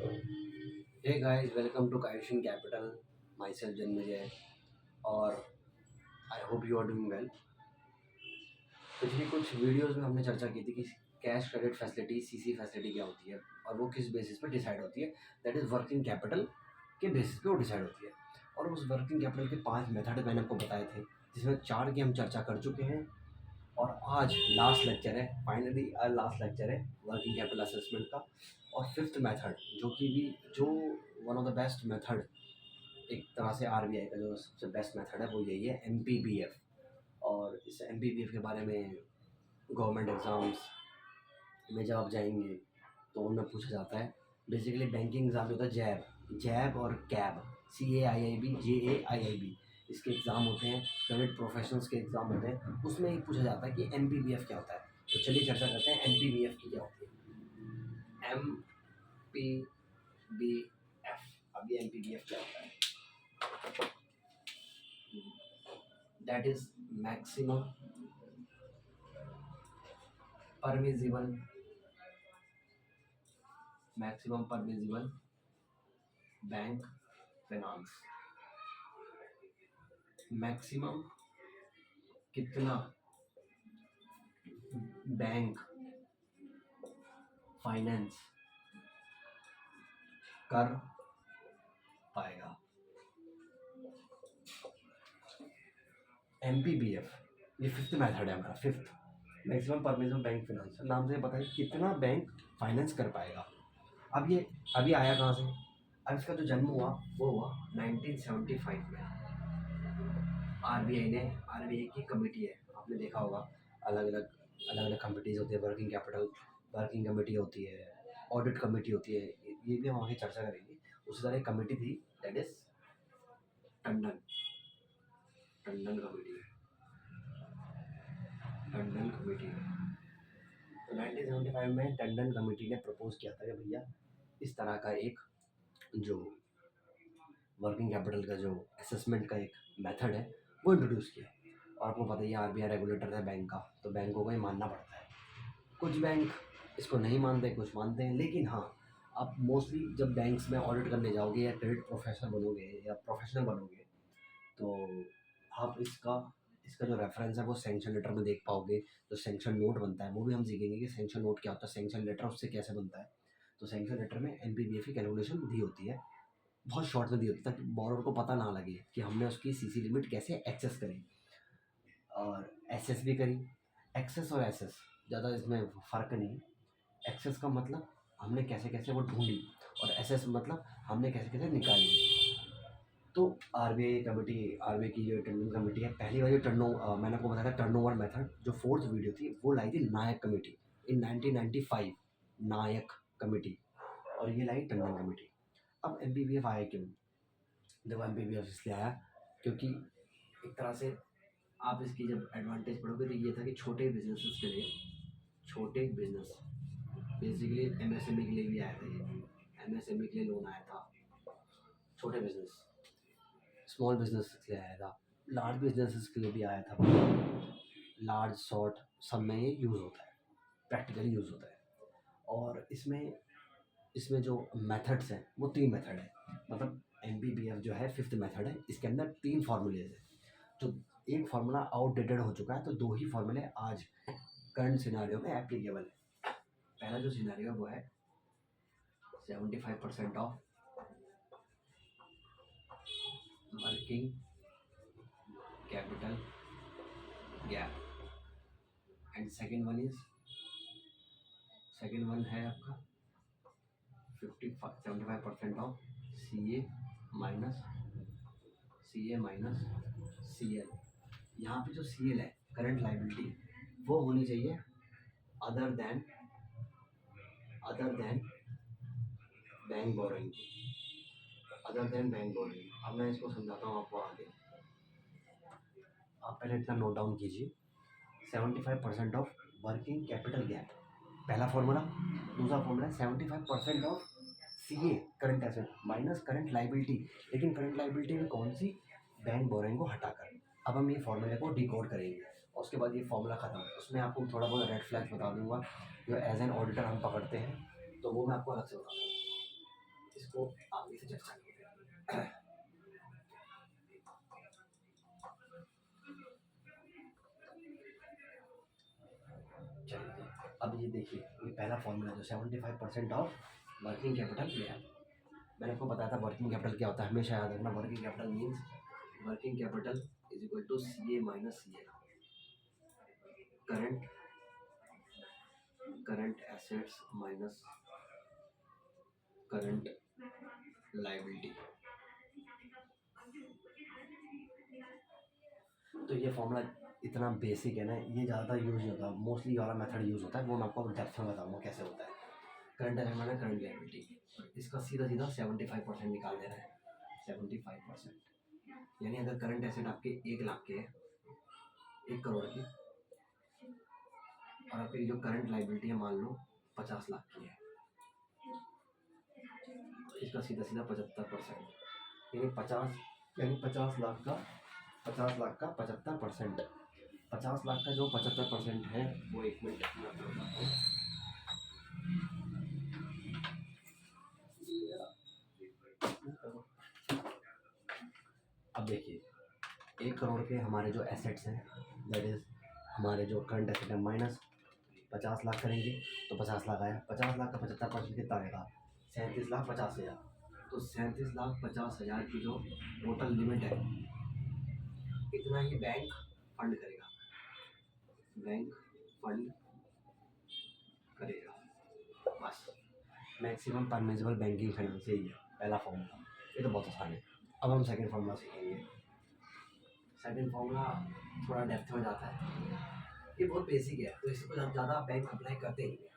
Hey guys, welcome to Kaishin Capital. Myself Janmajay और I hope you are doing well. पिछली कुछ videos में हमने चर्चा की थी कि cash credit facility CC facility क्या होती है और वो किस बेसिस पे डिसाइड होती है। दैट इज़ वर्किंग कैपिटल के बेसिस पे वो डिसाइड होती है। और उस वर्किंग कैपिटल के 5 मेथड मैंने आपको बताए थे, जिसमें 4 की हम चर्चा कर चुके हैं और आज लास्ट लेक्चर है, फाइनली लास्ट लेक्चर है वर्किंग कैपिटल असेसमेंट का। और 5th मेथड जो one of the best method एक तरह से आरबीआई का जो सबसे बेस्ट मेथड है वो यही है, एमपीबीएफ। और इस एमपीबीएफ के बारे में गवर्नमेंट एग्ज़ाम्स में जब आप जाएंगे तो उनमें पूछा जाता है। बेसिकली बैंकिंग एग्ज़ाम में होता है जैब जैब और कैब, CAIIB JAIIB, इसके एग्ज़ाम होते हैं। क्रेडिट प्रोफेशनल्स के एग्ज़ाम होते हैं, उसमें ही पूछा जाता है कि एमपीबीएफ क्या होता है। तो चलिए चर्चा करते हैं एमपीबीएफ की क्या होती है। एमपीबीएफ, अभी एमपीबीएफ क्या होता है? That is maximum permissible bank finance. Maximum कितना बैंक फाइनेंस कर पाएगा। एमपीबीएफ ये 5th मेथड है हमारा, 5th maximum permissible bank finance. नाम से पता है कितना बैंक फाइनेंस कर पाएगा। अब ये अभी आया कहाँ से? अब इसका जो जन्म हुआ वो हुआ 1975 में। आरबीआई की कमेटी है, आपने देखा होगा अलग अलग कमिटीज़ होती है। वर्किंग कैपिटल वर्किंग कमेटी होती है, ऑडिट कमेटी होती है, ये भी हम आगे चर्चा करेंगे। उसी तरह एक कमेटी थी, that is Tandon Tandon committee Tandon committee तो 1975 में टंडन कमेटी ने प्रपोज किया था कि भैया इस तरह का एक जो वर्किंग कैपिटल का जो असेसमेंट का एक मेथड है वो इंट्रोड्यूस किया। और आपको पता ही है आरबीआई रेगुलेटर है बैंक का, तो बैंकों को ये मानना पड़ता है। कुछ बैंक इसको नहीं मानते, कुछ मानते हैं, लेकिन हाँ, आप मोस्टली जब बैंक्स में ऑडिट करने जाओगे या क्रेडिट प्रोफेशनल बनोगे या प्रोफेशनल बनोगे तो आप इसका इसका जो रेफरेंस है वो सेंक्शन लेटर में देख पाओगे। जो सेंक्शन नोट बनता है वो भी हम सीखेंगे कि सेंक्शन नोट क्या होता है, सेंक्शन लेटर उससे कैसे बनता है। तो सेंक्शन लेटर में एनपीबीएफ की कैलकुलेशन दी होती है, बहुत शॉर्ट में दी होती है ताकि बोरोवर को पता ना लगे कि हमने उसकी सीसी लिमिट कैसे एक्सेस करी और एसेस भी करी। एक्सेस और एसेस ज़्यादा इसमें फ़र्क नहीं है। एक्सेस का मतलब हमने कैसे कैसे वो ढूंढी और एसेस मतलब हमने कैसे कैसे निकाली। तो आरबीआई की जो टंडन कमेटी है, पहली वाली मैंने आपको बताया था टर्नओवर मेथड, जो 4th वीडियो थी वो लाई थी नायक कमेटी इन 1995। नायक कमेटी, और ये लाई टंडन कमेटी। अब एमपीबीएफ आया क्यों? देखो एमपीबीएफ इसलिए आया क्योंकि एक तरह से आप इसकी जब एडवांटेज पढ़ोगे तो ये था कि छोटे बिजनेसेस के लिए, छोटे बिजनेस बेसिकली एमएसएमई के लिए भी आया था। ये एमएसएमई के लिए लोन आया था, छोटे बिजनेस स्मॉल बिजनेस के लिए आया था, लार्ज बिजनेसेस के लिए भी आया था। लार्ज शॉर्ट सब में ये यूज़ होता है, प्रैक्टिकली यूज़ होता है। और इसमें इसमें जो मेथड्स हैं वो 3 मेथड है। मतलब एमपीबीएफ जो है 5th मेथड है, इसके अंदर 3 फार्मूलेज है। तो एक फार्मूला आउटडेटेड हो चुका है, तो 2 ही फार्मूले आज करंट सिनारियो में एप्लीकेबल है। पहला जो सिनारियो है वो है 75% of working capital gap and second one है आपका 75% ऑफ माइनस CA। यहाँ पे जो CL है करंट लाइबिलिटी, वो होनी चाहिए अदर देन बैंक बोरोइंग, अब मैं इसको समझाता हूँ आपको आगे। आप पहले इतना नोट डाउन कीजिए। 75% ऑफ वर्किंग कैपिटल गैप पहला फॉर्मूला। दूसरा फॉर्मूला है 75% of CA current asset minus current liability, लेकिन करंट लाइबिलिटी में कौन सी? बैंक बोरोइंग को हटाकर। अब हम ये फॉर्मूले को डिकोड करेंगे और उसके बाद ये फॉर्मूला खत्म। उसमें आपको थोड़ा बहुत रेड फ्लैग्स बता दूंगा जो एज एन ऑडिटर हम पकड़ते हैं, तो वो मैं आपको अलग से बताऊँगा। इसको आगे से चर्चा करते हैं। चलिए अब ये देखिए, ये पहला फॉर्मूला जो 75% ऑफ वर्किंग कैपिटल लिया है। मैंने आपको बताया था वर्किंग कैपिटल क्या होता है, हमेशा याद रखना। Working capital means working capital is equal to C A minus C L. Current assets minus current liability. तो ये फॉर्मूला इतना बेसिक है ना, ये ज़्यादा यूज़ नहीं होता, मोस्टली वाला मेथड यूज़ होता है, वो मैं आपको डेप्थ में बताऊंगा कैसे होता है। Current asset minus current liability, इसका सीधा सीधा 75% निकाल देना है। 75% यानी अगर करंट एसेट आपके 1 लाख के हैं, 1 करोड़ की, और आपकी जो करंट लाइबिलिटी है मान लो 50 लाख की है, इसका सीधा सीधा 75% यानी 50 लाख का 75%। 50 लाख का जो 75% है वो 1 मिनट मैं आपको बताता हूँ। अब देखिए 1 करोड़ के हमारे जो एसेट्स हैं, दैट इज हमारे जो करंट एसेट है, माइनस 50 लाख करेंगे तो 50 लाख आया। 50 लाख का 75% कितना आएगा? 37,50,000। तो 37,50,000 की जो टोटल लिमिट है, इतना ही बैंक फंड करेगा। बैंक फंड करेगा बस। मैक्सिमम परमिसिबल बैंकिंग फाइनेंस, यही है पहला फॉर्मूला। ये तो बहुत आसान है। अब हम सेकंड फॉर्मूला सीखेंगे। सेकंड फॉर्मूला थोड़ा डेप्थ में जाता है, ये बहुत बेसिक है, तो इसको ज़्यादा बैंक अप्लाई करते ही हैं।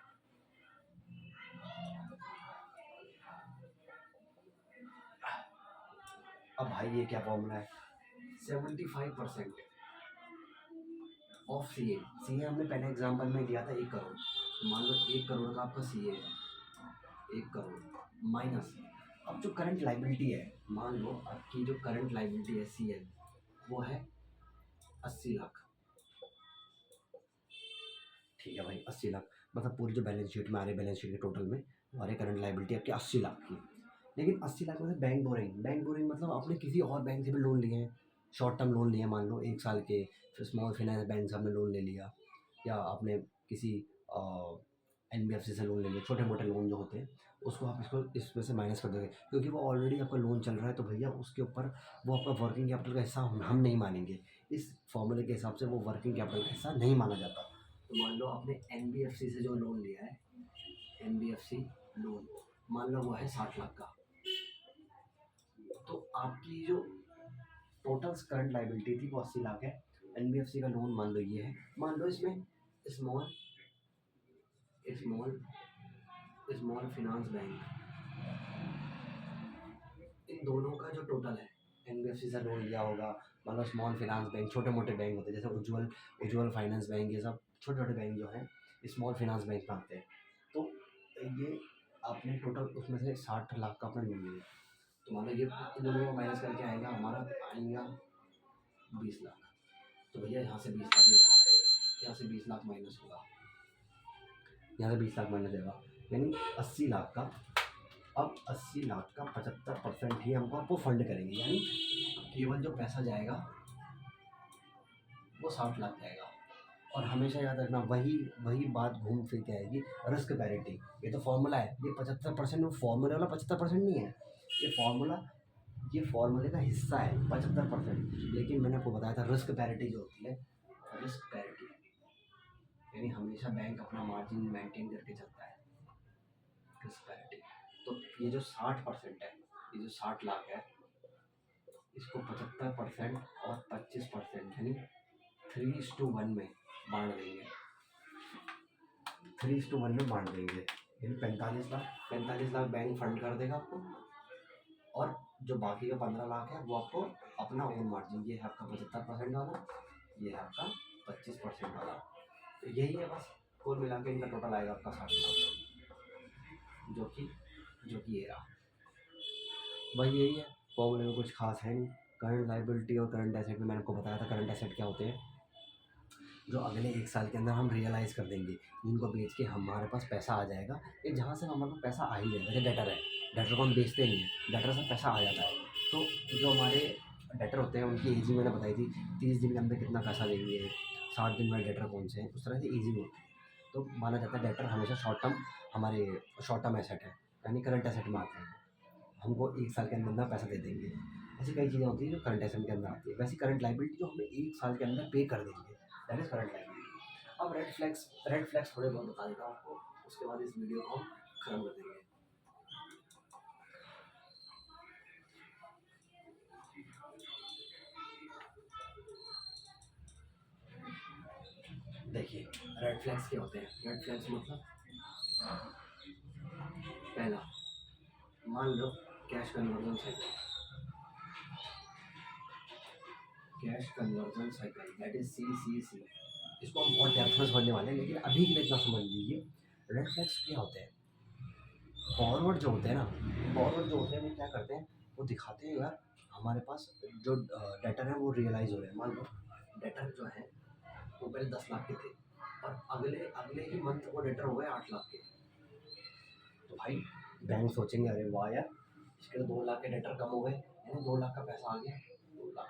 अब भाई ये क्या फॉर्मूला है? 75% ऑफ सी ए। सी ए हमने पहले एग्जाम्पल में लिया था 1 करोड़। मान लो 1 करोड़ का आपका सी ए है, 1 करोड़ माइनस, अब जो करंट लाइबिलिटी है, मान लो आपकी जो करंट लाइबिलिटी है सी एल, वो है 80 लाख। ठीक है भाई, 80 लाख मतलब पूरी जो बैलेंस शीट में आ रही, बैलेंस शीट के टोटल में हमारे करंट लाइबिलिटी आपकी 80 लाख की। लेकिन 80 लाख में से बैंक बोरिंग मतलब आपने किसी और बैंक से भी लोन लिए हैं, शॉर्ट टर्म लोन लिए, मान लो 1 साल के, फिर स्मॉल फाइनेंस बैंक से आपने लोन ले लिया, या आपने किसी NBFC से लोन ले लिया। छोटे मोटे लोन जो होते हैं उसको आप इसको इसमें से माइनस कर दोगे, क्योंकि वो ऑलरेडी आपका लोन चल रहा है, तो भैया उसके ऊपर वो आपका वर्किंग कैपिटल का हिस्सा हम नहीं मानेंगे। इस फॉर्मूले के हिसाब से वो वर्किंग कैपिटल का हिस्सा नहीं माना जाता। तो मान लो आपने NBFC से जो लोन लिया है, NBFC लोन मान लो वो है 60 लाख का, तो आपकी जो टोटल करंट लाइबिलिटी थी वो 80 लाख है। NBFC का लोन मान लो ये है, मान लो इसमें small small small finance bank, इन दोनों का जो टोटल है, NBFC से लोन लिया होगा, मान लो स्मॉल फाइनेंस बैंक, छोटे मोटे बैंक होते हैं जैसे उज्ज्वल फाइनेंस बैंक, ये सब छोटे छोटे बैंक जो हैं स्मॉल फाइनेंस बैंक में आते हैं। तो ये आपने टोटल उसमें से 60 लाख का अपना लोन लिया, तो मान लो ये इन दोनों को माइनस करके आएगा, हमारा आएगा 20 लाख। तो भैया यहाँ से 20 लाख, यहाँ से 20 लाख माइनस होगा, यहाँ से 20 लाख माइनस होगा, यानी 80 लाख का। अब 80 लाख का 75% ही हमको आपको फंड करेंगे, यानी केवल जो पैसा जाएगा वो 60 लाख जाएगा। और हमेशा याद रखना, वही बात घूम फिर के आएगी, रिस्क पैरिटी। ये तो फॉर्मूला है, ये 75% फॉर्मूले वाला 75% नहीं है, ये फॉर्मूले का हिस्सा है 75%। लेकिन मैंने आपको बताया था रिस्क पैरिटी जो होती है, रिस्क पैरिटी यानी हमेशा बैंक अपना मार्जिन मेंटेन करके चलता है, रिस्क पैरिटी। तो ये जो 60% है, ये जो 60 लाख है, इसको 75% और 25% यानी 3:1 में बांट देंगे, 3:1 में बांट देंगे, यानी 45 लाख बैंक फंड कर देगा आपको, और जो बाकी का 15 लाख है वो आपको अपना ओन मार्जिन, ये है आपका 75% वाला, ये है आपका 25% वाला। तो यही है बस, कुल मिला के इनका टोटल आएगा आपका 60 लाख, जो कि ये रहा। भाई यही है, फॉर्मूले में कुछ खास है नहीं। करंट लाइबिलिटी और करंट एसेट में मैंने आपको बताया था, करंट एसेट क्या होते हैं, जो अगले 1 साल के अंदर हम रियलाइज़ कर देंगे, जिनको बेच के हमारे पास पैसा आ जाएगा, ये जहाँ से हमारे पास पैसा आ ही जाएगा, डेटर है, डेटर को हम बेचते नहीं हैं, डेटर से पैसा आ जाता है। तो जो हमारे डेटर होते हैं उनकी एजिंग मैंने बताई थी, 30 दिन के अंदर कितना पैसा देंगे, 60 दिन में डेटर कौन से हैं, उस तरह से एजिंग होती है। तो माना जाता है डेटर हमेशा शॉर्ट टर्म हमारे शॉर्ट टर्म एसेट है, यानी करंट एसेट में आते हैं, हमको 1 साल के अंदर अंदर पैसा दे देंगे। ऐसी कई चीज़ें होती हैं जो करंट एसेट के अंदर आती है। वैसी करंट लाइबिलिटी जो हमें 1 साल के अंदर पे कर देंगे, दैट इज़ करंट लाइबिलिटी। अब रेड फ्लैग्स थोड़े बहुत बता देता हूँ आपको, उसके बाद इस वीडियो को हम खत्म कर देंगे। देखिए रेड फ्लैग्स क्या होते हैं। रेड फ्लैग्स मतलब पहला, मान लो cash conversion cycle, cash conversion cycle that is CCC। इसको हम बहुत डेप्थ में समझने वाले हैं, लेकिन अभी के लिए इतना समझ लीजिए। रेड फ्लैग्स क्या होते हैं, फॉरवर्ड जो होते हैं ना, फॉरवर्ड जो होते हैं वो क्या करते हैं, वो दिखाते हैं यार हमारे पास जो डेटर है वो रियलाइज़ हो रहे हैं। मान लो डेटर जो है वो पहले 10 लाख के थे और अगले अगले ही मंथ वो डेटर हो गए 8 लाख के। तो भाई बैंक सोचेंगे अरे वाह यार, इसके तो 2 लाख के डेटर कम हो गए, यानी 2 लाख का पैसा आ गया। 2 लाख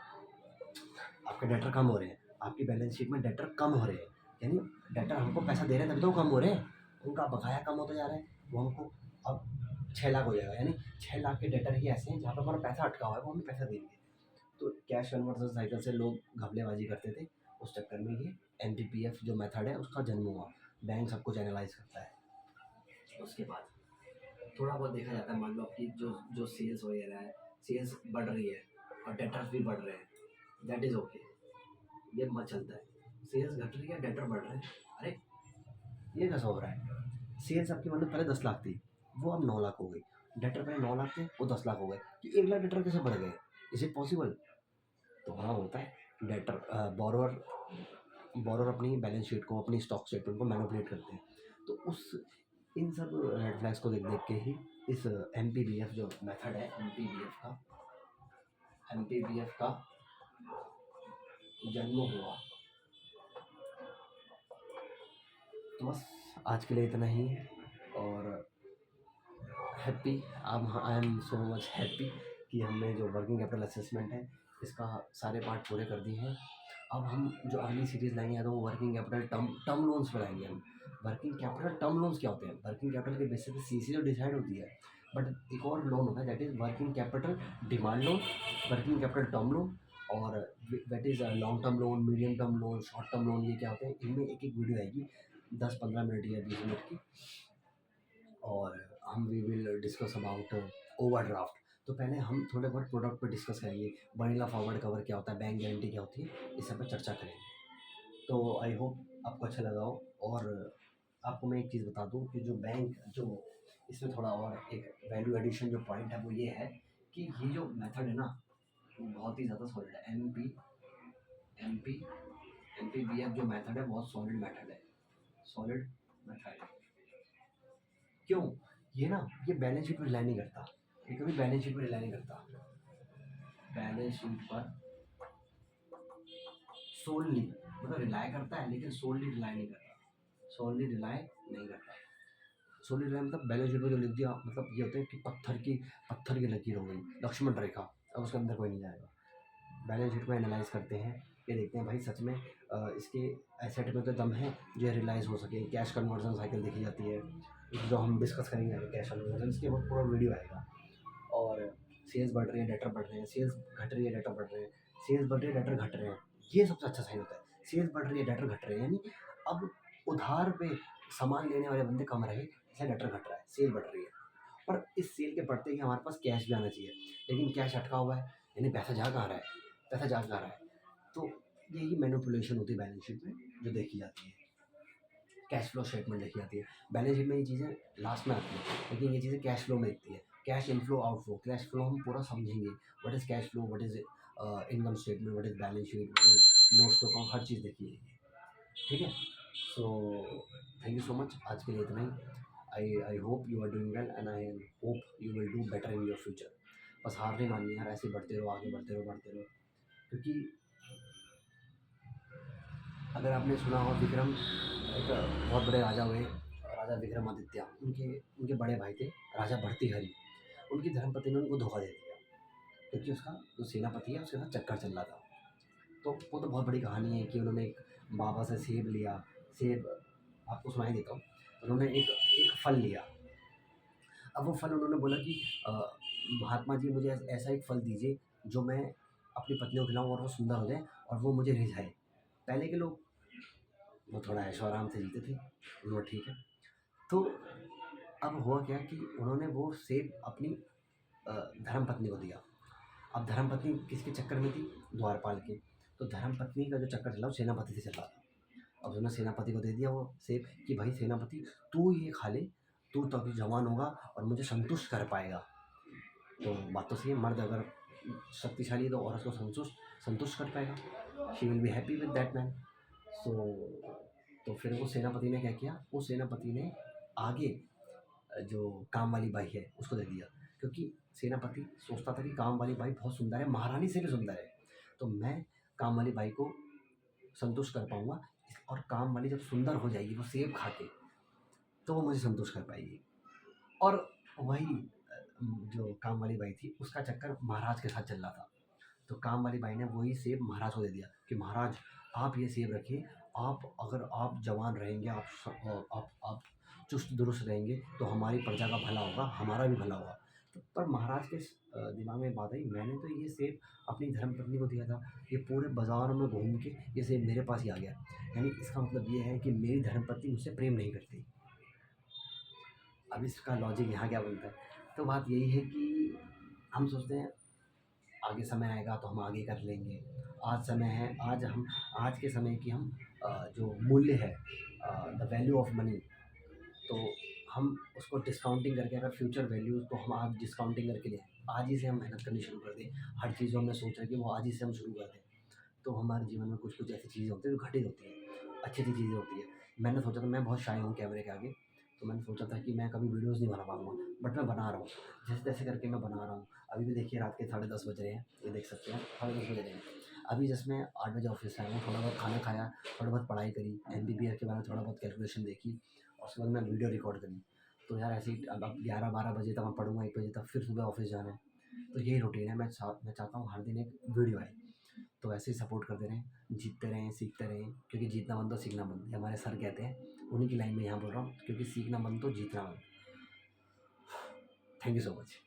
आपके डेटर कम हो रहे हैं, आपकी बैलेंस शीट में डेटर कम हो रहे हैं, यानी डेटर हमको पैसा दे रहे हैं तभी तो कम हो रहे हैं, उनका बकाया कम होता जा रहा है। वो हमको अब 6 लाख हो जाएगा, यानी 6 लाख के डेटर ही ऐसे हैं जहाँ पर हमारा पैसा अटका हुआ है, वो हमें पैसा देंगे। तो कैश कन्वर्जन साइकिल से लोग घपलेबाजी करते थे, उस चक्कर में ये NPPF जो मेथड है उसका जन्म हुआ। बैंक सब कुछ एनालाइज करता है। उसके बाद थोड़ा बहुत देखा जाता है, मान लो आपकी जो जो सेल्स वगैरह है, सेल्स बढ़ रही है और डेटर्स भी बढ़ रहे हैं, दैट इज़ ओके, ये मत चलता है। सेल्स घट रही है, डेटर बढ़ रहे हैं, अरे ये कैसा हो रहा है। सेल्स आपकी मतलब पहले 10 लाख थी, वो अब 9 लाख हो गई, डेटर पहले 9 लाख थे वो 10 लाख हो गए, कि 1 लाख डेटर कैसे बढ़ गए, इज इट पॉसिबल। तो हाँ होता है। डेटर बोरोर अपनी बैलेंस शीट को, अपनी स्टॉक स्टेटमेंट को मैनिपुलेट करते हैं। तो उस इन सब रेड फ्लैग्स को देख देख के ही इस MPBF जो मेथड है, MPBF का जन्म हुआ। तो बस आज के लिए इतना ही है, और happy I am so much happy कि हमने जो वर्किंग कैपिटल असेसमेंट है इसका सारे पार्ट पूरे कर दिए हैं। अब हम जो अगली सीरीज़ लाएंगे तो वो वर्किंग कैपिटल टर्म लोन्स पर लाएंगे हम। वर्किंग कैपिटल टर्म लोन्स क्या होते हैं, वर्किंग कैपिटल के बेसिस पे CC तो डिसाइड होती है, बट एक और लोन होता है that is working capital demand loan, working capital term loan, और that is long term loan, medium term loan, short term loan. ये क्या होते हैं, इनमें एक एक वीडियो आएगी 10-15 मिनट या 20 मिनट की, और हम we will discuss about overdraft. तो पहले हम थोड़े बहुत प्रोडक्ट पर डिस्कस करेंगे, वनीला फॉरवर्ड कवर क्या होता है, बैंक गारंटी क्या होती है, इस सब पर चर्चा करेंगे। तो आई होप आपको अच्छा लगा हो। और आपको मैं एक चीज़ बता दूं कि जो बैंक जो इसमें थोड़ा और एक वैल्यू एडिशन जो पॉइंट है वो ये है कि ये जो मेथड है ना वो बहुत ही ज़्यादा सॉलिड है। MPBF जो मेथड है बहुत सॉलिड मेथड है, सॉलिड मेथड है। क्यों, ये ना ये बैलेंस शीट पर रिलाई नहीं करता, ये कभी बैलेंस शीट पर रिलाई नहीं करता, बैलेंस शीट पर सोलली मतलब रिलाई करता है लेकिन सोलली रिलाई नहीं करता, सोलली रिलाई नहीं करता। सोलली रिलाई मतलब बैलेंस शीट पर जो लिख दिया, मतलब ये होता है कि पत्थर की लकीर हो गई, लक्ष्मण रेखा, अब उसके अंदर कोई नहीं जाएगा। बैलेंस शीट को एनालाइज करते हैं, ये देखते हैं भाई सच में इसके एसेट में तो दम है जो रियलाइज़ हो सके। कैश कन्वर्जन साइकिल देखी जाती है, जो हम डिस्कस करेंगे आगे, कैश कन्वर्जन इसके ऊपर पूरा वीडियो आएगा। और सेल्स बढ़ रही है, डेटर बढ़ रहे हैं, सेल्स घट रही है, डेटर बढ़ रहे हैं, सेल्स बढ़ रही है, डेटर घट रहे हैं, ये सबसे अच्छा साइन होता है। सेल्स बढ़ रही है, डेटर घट रहे हैं, यानी अब उधार पे सामान लेने वाले बंदे कम रहे, इसलिए डेटर घट रहा है, सेल बढ़ रही है। और इस सेल के बढ़ते ही हमारे पास कैश भी आना चाहिए, लेकिन कैश अटका हुआ है, यानी पैसा जा कहाँ रहा है, पैसा जा कहाँ रहा है। तो यही मैनिपुलेशन होती है बैलेंस शीट में जो देखी जाती है, कैश फ्लो स्टेटमेंट देखी जाती है। बैलेंस शीट में ये चीज़ें लास्ट में आती हैं, लेकिन ये चीज़ें कैश फ्लो में दिखती है। Cash inflow outflow, cash flow हम पूरा समझेंगे, what is cash flow, what is income statement, what is balance sheet, what is no stock account, हर चीज़ देखी जाएगी। ठीक है, so thank you so much, आज के लिए इतना ही। I hope you are doing well and I hope you will do better in your future. बस हार नहीं माननी यार, ऐसे बढ़ते रहो, आगे बढ़ते रहो। क्योंकि अगर आपने सुना हो विक्रम, एक बहुत बड़े राजा हुए, राजा विक्रमादित्य, उनके उनके बड़े भाई थे राजा भर्तृहरि। उनकी धर्मपत्नी ने उनको धोखा दे दिया, क्योंकि उसका जो सेनापति है उसके साथ चक्कर चल रहा था। तो वो तो बहुत बड़ी कहानी है कि उन्होंने एक बाबा से सेब लिया। सेब आपको सुनाई देता हूँ। उन्होंने एक एक फल लिया। अब वो फल उन्होंने बोला कि महात्मा जी मुझे ऐसा एक फल दीजिए जो मैं अपनी पत्नी को खिलाऊँ और वो सुंदर हो जाए और वो मुझे रिझाए। पहले के लोग वो थोड़ा ऐशो आराम से जीते थे। उन्होंने ठीक है। तो अब हुआ क्या कि उन्होंने वो सेब अपनी धर्मपत्नी को दिया। अब धर्मपत्नी किसके चक्कर में थी? द्वारपाल के। तो धर्मपत्नी का जो चक्कर चला वो सेनापति से चल रहा था। अब उन्होंने सेनापति को दे दिया वो सेब कि भाई सेनापति तू ये खा ले, तू तो अभी जवान होगा और मुझे संतुष्ट कर पाएगा। तो बात तो सही है, मर्द अगर शक्तिशाली है तो औरत को संतुष्ट कर पाएगा। She will be happy with that man. So तो फिर वो सेनापति ने क्या किया, वो सेनापति ने आगे जो काम वाली बाई है उसको दे दिया, क्योंकि सेनापति सोचता था कि काम वाली बाई बहुत सुंदर है, महारानी से भी सुंदर है, तो मैं काम वाली बाई को संतुष्ट कर पाऊंगा। और काम वाली जब सुंदर हो जाएगी वो सेब खा के, तो वो मुझे संतुष्ट कर पाएगी। और वही जो काम वाली बाई थी उसका चक्कर महाराज के साथ चल रहा था। तो काम वाली बाई ने वही सेब महाराज को दे दिया कि महाराज आप ये सेब रखिए, अगर आप जवान रहेंगे, आप चुस्त दुरुस्त रहेंगे तो हमारी प्रजा का भला होगा, हमारा भी भला होगा। तो पर महाराज के दिमाग में बात आई, मैंने तो ये सेब अपनी धर्मपत्नी को दिया था, ये पूरे बाजार में घूम के ये सेब मेरे पास ही आ गया, यानी इसका मतलब ये है कि मेरी धर्मपत्नी मुझसे प्रेम नहीं करती। अब इसका लॉजिक यहाँ क्या बनता है? तो बात यही है कि हम सोचते हैं आगे समय आएगा तो हम आगे कर लेंगे। आज समय है, आज के समय की हम जो मूल्य है, द वैल्यू ऑफ मनी, तो हम उसको डिस्काउंटिंग करके अगर फ्यूचर वैल्यूज़ को हम आज डिस्काउंटिंग करके लें, आज ही से हम मेहनत करनी शुरू कर दें, हर चीज़ों में सोच रहे कि वो आज ही से हम शुरू कर दें, तो हमारे जीवन में कुछ कुछ ऐसी चीज़ें होती हैं जो घटित होती हैं, अच्छी अच्छी चीज़ें होती है। मैंने सोचा था, मैं बहुत शाय हूँ कैमरे के आगे, तो मैंने सोचा था कि मैं कभी वीडियोज़ नहीं बना पाऊँगा, बट मैं बना रहा हूँ, जैसे तैसे करके मैं बना रहा हूँ। अभी भी देखिए रात के 10:30 बज रहे हैं, ये देख सकते हैं 10:30 बज रहे हैं। अभी जस्ट मैं 8 बजे ऑफिस से आया हूँ, थोड़ा बहुत खाना खाया, थोड़ा बहुत पढ़ाई करी, एमबीबीएस के बारे में थोड़ा बहुत कैलकुलेशन देखी और उसके बाद मैं वीडियो रिकॉर्ड करी। तो यार ऐसे ही अब 11-12 बजे तक मैं पढ़ूँगा, 1 बजे तक फिर सुबह ऑफिस जाना है। तो यही रूटीन है, मैं चाहता हूँ हर दिन एक वीडियो आए। तो ऐसे ही सपोर्ट करते रहें, जीतते रहें, सीखते रहें, क्योंकि जीतना बंद तो सीखना बंद, ये हमारे सर कहते हैं। उन्हीं की लाइन में यहाँ बोल रहा हूँ, क्योंकि सीखना बंद तो जीतना बंद। Thank you so much.